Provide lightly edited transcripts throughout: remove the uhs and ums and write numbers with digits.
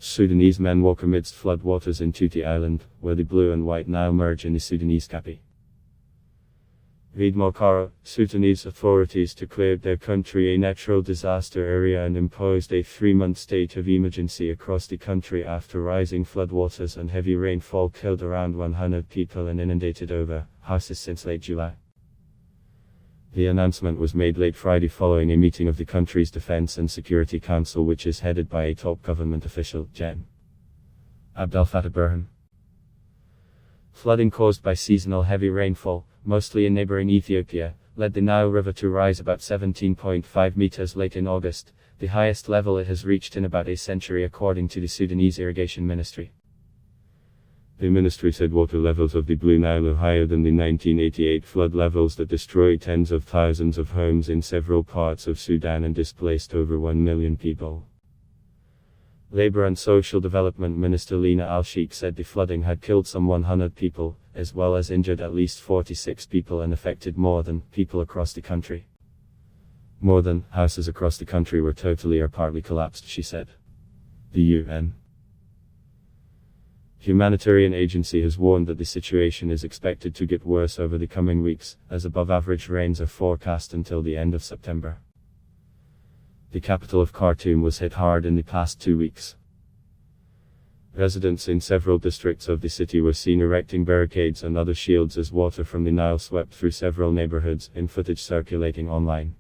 Sudanese men walk amidst floodwaters in Tuti Island, where the Blue and White Nile merge in the Sudanese capi. Read MoreCAIRO, Sudanese authorities declared their country a natural disaster area and imposed a 3-month state of emergency across the country after rising floodwaters and heavy rainfall killed around 100 people and inundated over houses since late July. The announcement was made late Friday following a meeting of the country's Defense and Security Council, which is headed by a top government official, Gen. Abdel Fattah Burhan. Flooding caused by seasonal heavy rainfall, mostly in neighboring Ethiopia, led the Nile River to rise about 17.5 meters late in August, the highest level it has reached in about a century according to the Sudanese Irrigation Ministry. The ministry said water levels of the Blue Nile are higher than the 1988 flood levels that destroyed tens of thousands of homes in several parts of Sudan and displaced over 1 million people. Labor and Social Development Minister Lina Al-Sheikh said the flooding had killed some 100 people, as well as injured at least 46 people and affected more than people across the country. More than houses across the country were totally or partly collapsed, she said. The UN Humanitarian Agency has warned that the situation is expected to get worse over the coming weeks, as above-average rains are forecast until the end of September. The capital of Khartoum was hit hard in the past 2 weeks. Residents in several districts of the city were seen erecting barricades and other shields as water from the Nile swept through several neighborhoods, in footage circulating online.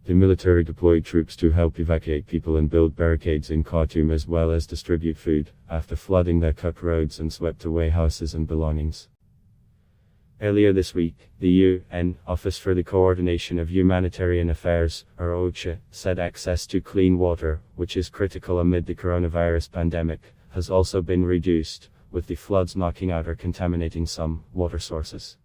The military deployed troops to help evacuate people and build barricades in Khartoum as well as distribute food, after flooding that cut roads and swept away houses and belongings. Earlier this week, the UN Office for the Coordination of Humanitarian Affairs, or OCHA, said access to clean water, which is critical amid the coronavirus pandemic, has also been reduced, with the floods knocking out or contaminating some water sources.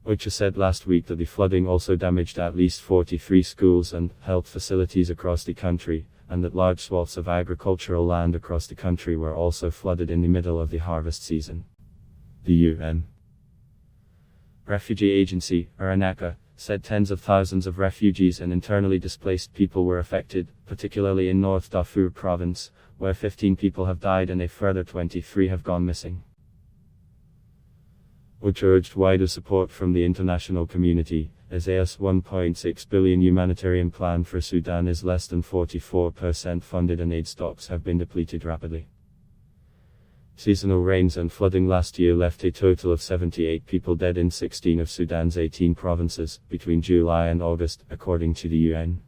OCHA said last week that the flooding also damaged at least 43 schools and health facilities across the country, and that large swaths of agricultural land across the country were also flooded in the middle of the harvest season. The UN Refugee Agency, or UNACA, said tens of thousands of refugees and internally displaced people were affected, particularly in North Darfur province, where 15 people have died and a further 23 have gone missing. OCHA urged wider support from the international community, as AS' $1.6 billion humanitarian plan for Sudan is less than 44% funded and aid stocks have been depleted rapidly. Seasonal rains and flooding last year left a total of 78 people dead in 16 of Sudan's 18 provinces, between July and August, according to the UN.